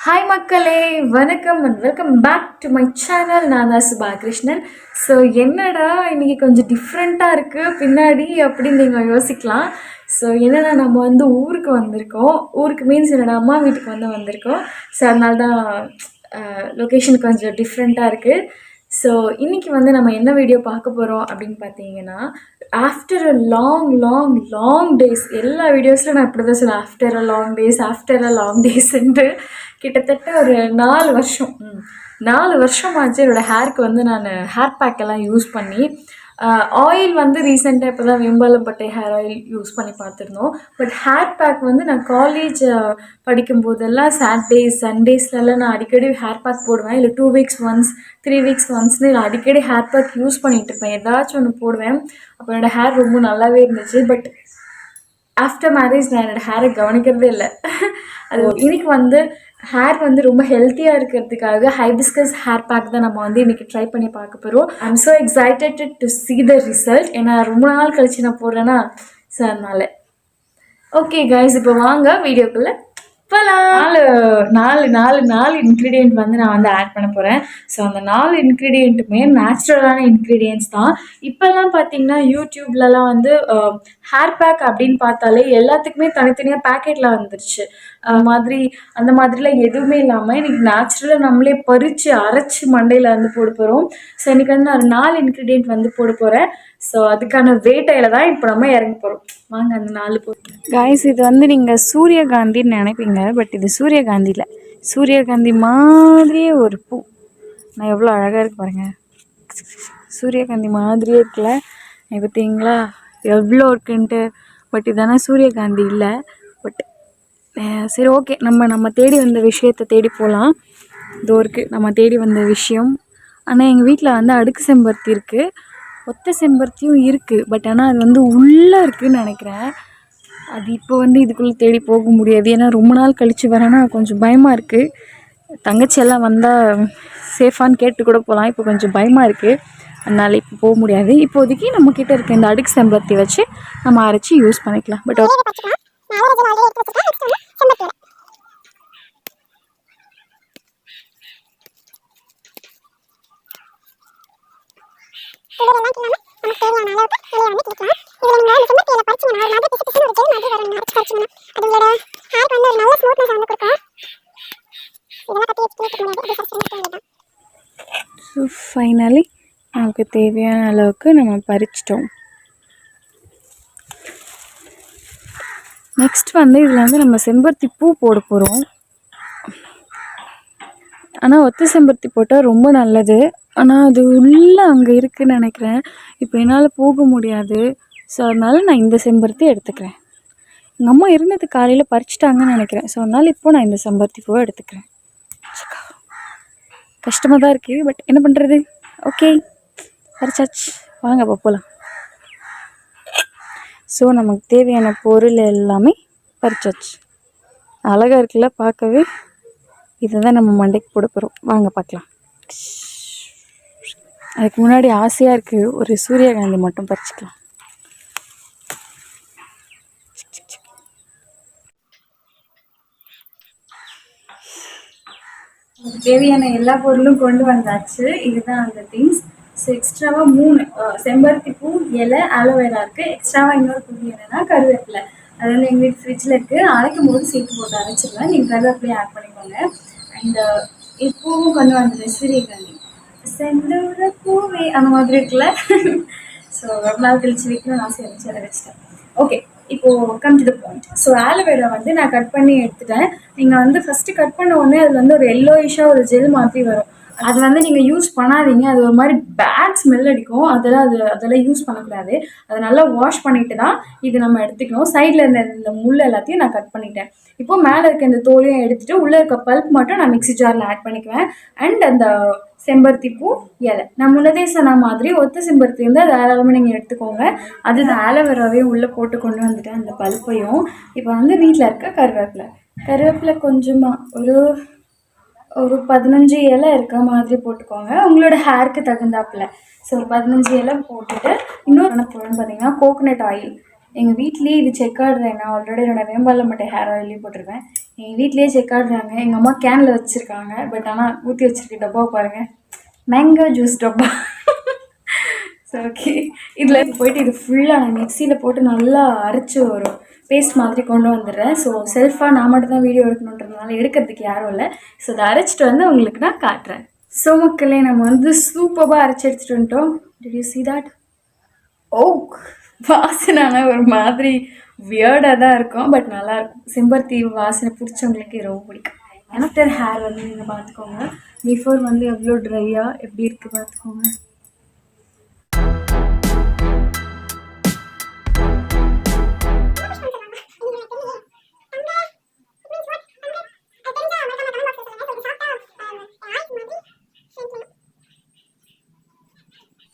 Hi மக்களே, வணக்கம் and welcome back to my channel. நான் தான் சுபா கிருஷ்ணன். ஸோ என்னடா இன்றைக்கி கொஞ்சம் டிஃப்ரெண்ட்டாக இருக்குது பின்னாடி அப்படின்னு நீங்கள் யோசிக்கலாம். ஸோ என்னடா நம்ம வந்து ஊருக்கு வந்திருக்கோம். ஊருக்கு மீன்ஸ் என்னோடய அம்மா வீட்டுக்கு வந்திருக்கோம். ஸோ அதனால தான் லொக்கேஷன் கொஞ்சம் டிஃப்ரெண்ட்டாக இருக்குது. ஸோ இன்றைக்கி வந்து நம்ம என்ன வீடியோ பார்க்க போகிறோம் அப்படின்னு பார்த்தீங்கன்னா, ஆஃப்டர் அ லாங் டேஸ், எல்லா வீடியோஸில் நான் இப்படி தான் சொல்லுவேன், ஆஃப்டர் அ லாங் டேஸ்ன்ட்டு. கிட்டத்தட்ட ஒரு 4 வருஷமாச்சு என்னோடய ஹேருக்கு வந்து நான் ஹேர் பேக்கெல்லாம் யூஸ் பண்ணி. ஆயில் வந்து ரீசெண்டாக இப்போ தான் வெம்பாலப்பட்டை ஹேர் ஆயில் யூஸ் பண்ணி பார்த்துருந்தோம். பட் ஹேர் பேக் வந்து நான் காலேஜ் படிக்கும்போதெல்லாம் சாட்டர்டேஸ் சண்டேஸ்லலாம் நான் அடிக்கடி ஹேர் பேக் போடுவேன். இல்லை 2 வீக்ஸ் ஒன்ஸ் 3 வீக்ஸ் ஒன்ஸ்னு நான் அடிக்கடி ஹேர் பேக் யூஸ் பண்ணிகிட்டு இருப்பேன். ஏதாச்சும் ஒன்று போடுவேன். அப்போ என்னோடய ஹேர் ரொம்ப நல்லாவே இருந்துச்சு. பட் ஆஃப்டர் மேரேஜ் நான் என்னோடய ஹேரை கவனிக்கிறதே இல்லை. அது இன்னைக்கு வந்து ஹேர் வந்து ரொம்ப ஹெல்த்தியாக இருக்கிறதுக்காக ஹைபிஸ்கஸ் ஹேர் பேக் தான் நம்ம வந்து இன்றைக்கி ட்ரை பண்ணி பார்க்க போகிறோம். I am so excited to see the result. ஏன்னா ரொம்ப நாள் கழிச்சு நான் போடுறேன்னா ஸோ அதனால ஓகே கைஸ், இப்போ வாங்க வீடியோக்குள்ளே போகலாம். நாலு இன்க்ரீடியன்ட் வந்து நான் வந்து ஆட் பண்ண போகிறேன். ஸோ அந்த 4 இன்க்ரீடியண்ட்டுமே நேச்சுரலான இன்க்ரீடியன்ட்ஸ் தான். இப்போல்லாம் பார்த்தீங்கன்னா யூடியூப்லலாம் வந்து ஹேர் பேக் அப்படின்னு பார்த்தாலே எல்லாத்துக்குமே தனித்தனியாக பேக்கெட்டில் வந்துருச்சு. அந்த மாதிரிலாம் எதுவுமே இல்லாமல் இன்றைக்கி நேச்சுரலாக நம்மளே பறித்து அரைச்சி மண்டையில் வந்து போட போகிறோம். ஸோ இன்றைக்கி வந்து நான் 4 இன்க்ரீடியன்ட் வந்து போட போகிறேன். ஸோ அதுக்கான வேட்டையில் தான் இப்போ நம்ம இறங்க போகிறோம். வாங்க அந்த 4 போட்டு காய்ஸ், இது வந்து நீங்கள் சூரியகாந்தின்னு நினைப்பீங்க. பட் இது சூரியகாந்தி இல்லை. சூரியகாந்தி மாதிரியே ஒரு பூ. நான் எவ்வளோ அழகாக இருக்கு பாருங்கள். சூரியகாந்தி மாதிரியே இருக்குல்ல, பார்த்தீங்களா எவ்வளோ இருக்குன்ட்டு. பட் இதெல்லாம் சூரியகாந்தி இல்லை. பட் சரி, ஓகே, நம்ம தேடி வந்த விஷயத்தை தேடி போகலாம். இதோ இருக்குது நம்ம தேடி வந்த விஷயம். ஆனால் எங்கள் வீட்டில் வந்து அடுக்கு செம்பருத்தி இருக்குது, ஒத்த செம்பருத்தியும் இருக்குது. பட் ஆனால் அது வந்து உள்ளே இருக்குதுன்னு நினைக்கிறேன். அது இப்போ வந்து இதுக்குள்ளே தேடி போக முடியாது. ஏன்னா ரொம்ப நாள் கழித்து வரேன்னா கொஞ்சம் பயமாக இருக்குது. தங்கச்சியெல்லாம் வந்தால் சேஃபான்னு கேட்டு கூட போகலாம். இப்போ கொஞ்சம் பயமாக இருக்குது, அதனால் இப்போ போக முடியாது. இப்போதைக்கு நம்மக்கிட்ட இருக்க இந்த அடுக்கு செம்பருத்தி வச்சு நம்ம அரைச்சி யூஸ் பண்ணிக்கலாம். பட் ஃபைனலி நமக்கு தேவையான அளவுக்கு நம்ம பறிச்சிட்டோம். நெக்ஸ்ட் வந்து இதில் வந்து நம்ம செம்பருத்தி பூ போட போகிறோம். ஆனால் ஒத்த செம்பருத்தி போட்டால் ரொம்ப நல்லது. ஆனால் அது உள்ளே அங்கே இருக்குதுன்னு நினைக்கிறேன். இப்போ என்னால் போக முடியாது. ஸோ அதனால் நான் இந்த செம்பருத்தி எடுத்துக்கிறேன். எங்கள் அம்மா இருந்தது காலையில் பறிச்சிட்டாங்கன்னு நினைக்கிறேன். ஸோ அதனால் இப்போது நான் இந்த செம்பருத்தி பூவை எடுத்துக்கிறேன். கஷ்டமாக தான் இருக்குது, பட் என்ன பண்ணுறது. ஓகே, பறிச்சாச்சு, வாங்க போகலாம். ஸோ நமக்கு தேவையான பொருள் எல்லாமே பறிச்சாச்சு. அழகாக இருக்குல்ல பார்க்கவே. இதை தான் நம்ம மண்டைக்கு போட போகிறோம். வாங்க பார்க்கலாம். அதுக்கு முன்னாடி ஆசையாக இருக்குது, ஒரு சூரியகாந்தி மட்டும் பறிச்சிக்கலாம். தேவையான எல்லா பொருளும் கொண்டு வந்தாச்சு. இதுதான் அந்த திங்ஸ். ஸோ எக்ஸ்ட்ராவாக 3 செம்பருத்தி பூ, இலை, ஆலோவேரா இருக்குது. எக்ஸ்ட்ராவாக இன்னொரு பூ என்னென்னா கருவேப்பிலை. அது வந்து எங்கள் வீட்டு ஃப்ரிட்ஜில் இருக்குது. அரைக்கும் போது சேர்த்து போட்டு அரைச்சிடுவேன். நீங்கள் கருவேப்பிலையும் ஆட் பண்ணிக்கோங்க. அண்ட் இப்பூவும் கொண்டு வந்துடுறேன். சூரியகாந்தி, செந்தூர பூவே அந்த மாதிரி இருக்குல்ல. ஸோ ரொம்ப நாள் கழிச்சு வைக்கணும்னு ஆசை இருந்துச்சு, அதை வச்சுட்டேன். ஓகே, இப்போது come to the point. So aloe vera வந்து நான் கட் பண்ணி எடுத்துட்டேன். நீங்கள் வந்து ஃபஸ்ட்டு கட் பண்ண உடனே அதில் வந்து ஒரு எல்லோயிஷாக ஒரு ஜெல் மாதிரி வரும். அது வந்து நீங்கள் யூஸ் பண்ணாதீங்க. அது ஒரு மாதிரி பேட் ஸ்மெல் அடிக்கும். அதெல்லாம் யூஸ் பண்ணக்கூடாது. அதை நல்லா வாஷ் பண்ணிட்டு தான் இது நம்ம எடுத்துக்கணும். சைடில் இருந்த இந்த முள் எல்லாத்தையும் நான் கட் பண்ணிட்டேன். இப்போது மேலே இருக்க இந்த தோலையும் எடுத்துகிட்டு உள்ளே இருக்க பல்ப் மட்டும் நான் மிக்ஸி ஜாரில் ஆட் பண்ணிக்குவேன். அண்ட் அந்த செம்பருத்தி பூ, இலை, நான் முன்னதே சொன்ன மாதிரி ஒத்த செம்பருத்தி வந்து அது தாராளமாக நீங்கள் எடுத்துக்கோங்க. அது நான் ஆலோவேராவையும் உள்ளே போட்டு கொண்டு வந்துட்டேன், அந்த பல்ப்பையும். இப்போ வந்து வீட்டில் இருக்க கருவேப்பிலை கொஞ்சமாக ஒரு 15 இலை இருக்க மாதிரி போட்டுக்கோங்க, உங்களோட ஹேருக்கு தகுந்தாப்பில். ஸோ ஒரு 15 இலை போட்டுட்டு இன்னொரு பொருள்னு பார்த்தீங்கன்னா கோகோனட் ஆயில். எங்கள் வீட்லேயே இது செக்கார்டு. நான் ஆல்ரெடி என்னோடய வேம்பாலம்பட்டை ஹேர் ஆயிலையும் போட்டிருக்கேன். எங்கள் வீட்லேயே செக் ஆடுறாங்க. எங்கள் அம்மா கேனில் வச்சுருக்காங்க. பட் ஆனால் ஊற்றி வச்சுருக்க டப்பாவை பாருங்கள், மேங்கோ ஜூஸ் டப்பா. ஸோ ஓகே, இதில் போயிட்டு இது ஃபுல்லாக நான் மிக்சியில் போட்டு நல்லா அரைச்சி ஒரு பேஸ்ட் மாதிரி கொண்டு வந்துடுறேன். ஸோ செல்ஃபாக நான் மட்டும் தான் வீடியோ எடுக்கணுன்றதுனால எடுக்கிறதுக்கு யாரும் இல்லை. ஸோ அதை அரைச்சிட்டு வந்து உங்களுக்கு நான் காட்டுறேன். ஸோ மக்களே, நம்ம வந்து சூப்பராக அரைச்சி எடுத்துகிட்டு வந்துட்டோம். Did you see that? ஓ, வாசனை ஒரு மாதிரி வியர்டாக தான் இருக்கும், பட் நல்லாயிருக்கும். செம்பருத்தி வாசனை பிடிச்சவங்களுக்கு ரொம்ப பிடிக்கும். ஆஃப்டர் ஹேர் வந்து நீங்கள் பார்த்துக்கோங்க, பிஃபோர் வந்து எவ்வளோ ட்ரையாக எப்படி இருக்குது பார்த்துக்கோங்க.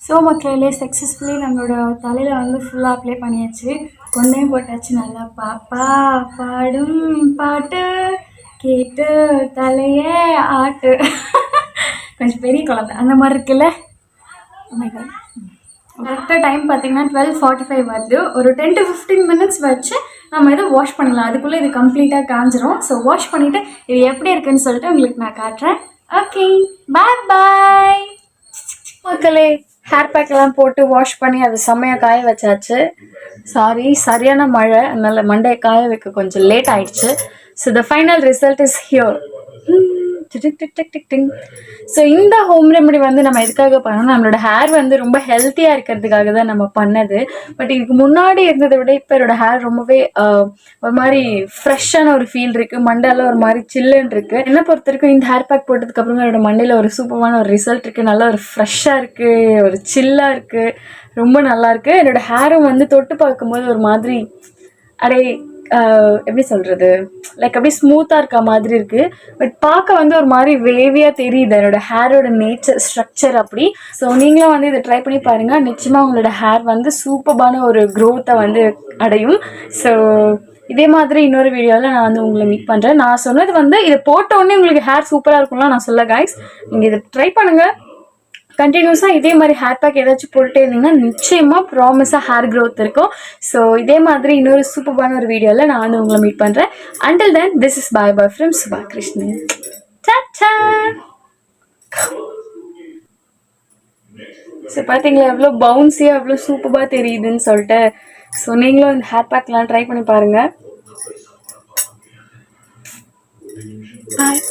ஸோ மக்களே, சக்ஸஸ்ஃபுல்லி நம்மளோட தலையில் வந்து ஃபுல்லாக அப்ளை பண்ணியாச்சு. கொண்டையும் போட்டாச்சு. நல்லா பாப்பா பாடும் பாட்டு கேட்டு தலையே ஆட்டு. கொஞ்சம் பெரிய குழந்தை அந்த மாதிரி இருக்குல்ல. கரெக்டாக டைம் பார்த்தீங்கன்னா 12:45 வருது. ஒரு 10 to 15 minutes வச்சு நம்ம இதை வாஷ் பண்ணிடலாம். அதுக்குள்ளே இது கம்ப்ளீட்டாக காஞ்சிரும். ஸோ வாஷ் பண்ணிவிட்டு இது எப்படி இருக்குன்னு சொல்லிட்டு உங்களுக்கு நான் காட்டுறேன். ஓகே, பாய் பாய் மக்களே. ஹேர் பேக்கெல்லாம் போட்டு வாஷ் பண்ணி அது செம்மையாக காய வச்சாச்சு. சரியான மழை, அதனால் மண்டையை காய வைக்க கொஞ்சம் லேட் ஆயிடுச்சு. So the final result is here. So இந்த ஹோம் ரெமெடி வந்து நம்ம எதுக்காக பண்ணோம், நம்மளோட ஹேர் வந்து ரொம்ப ஹெல்த்தியாக இருக்கிறதுக்காக தான் நம்ம பண்ணது. பட் இதுக்கு முன்னாடி இருந்ததை விட இப்போ என்னோட ஹேர் ரொம்பவே ஒரு மாதிரி ஃப்ரெஷ்ஷான ஒரு ஃபீல் இருக்குது. மண்டையில் ஒரு மாதிரி சில்லுன்னு இருக்குது. என்ன பொறுத்த வரைக்கும் இந்த ஹேர் பேக் போட்டதுக்கப்புறமா என்னோட மண்டையில் ஒரு சூப்பரான ஒரு ரிசல்ட் இருக்குது. நல்லா ஒரு ஃப்ரெஷ்ஷாக இருக்குது, ஒரு சில்லாக இருக்குது, ரொம்ப நல்லாயிருக்கு. என்னோடய ஹேரும் வந்து தொட்டு பார்க்கும்போது ஒரு மாதிரி எப்படி சொல்கிறது, லைக் அப்படியே ஸ்மூத்தாக இருக்க மாதிரி இருக்குது. பட் பார்க்க வந்து ஒரு மாதிரி வேவியாக தெரியுது என்னோடய ஹேரோட நேச்சர் ஸ்ட்ரக்சர் அப்படி. ஸோ நீங்களும் வந்து இதை ட்ரை பண்ணி பாருங்கள். நிச்சயமாக உங்களோட ஹேர் வந்து சூப்பரான ஒரு க்ரோத்தை வந்து அடையும். ஸோ இதே மாதிரி இன்னொரு வீடியோவில் நான் வந்து உங்களை மீட் பண்ணுறேன். நான் சொன்னது வந்து இதை போட்டோடனே உங்களுக்கு ஹேர் சூப்பராக இருக்கும்லாம் நான் சொல்ல கைஸ். நீங்கள் இதை ட்ரை பண்ணுங்கள். கண்டினியூஸாக இதே மாதிரி ஹேர் பேக் ஏதாச்சும் போட்டுட்டே இருந்தீங்கன்னா நிச்சயமாக ப்ராமிஸாக ஹேர் க்ரோத் இருக்கும். ஸோ இதே மாதிரி இன்னொரு சூப்பரான ஒரு வீடியோவில் நான் வந்து உங்களை மீட் பண்ணுறேன். Until then, this is bye bye from Subha Krishnan. Ta-ta! So பார்த்தீங்களா எவ்வளோ பவுன்ஸியாக எவ்வளோ சூப்பராக தெரியுதுன்னு சொல்லிட்டு. ஸோ நீங்களும் இந்த ஹேர் பேக்லாம் ட்ரை பண்ணி பாருங்கள். பாய்.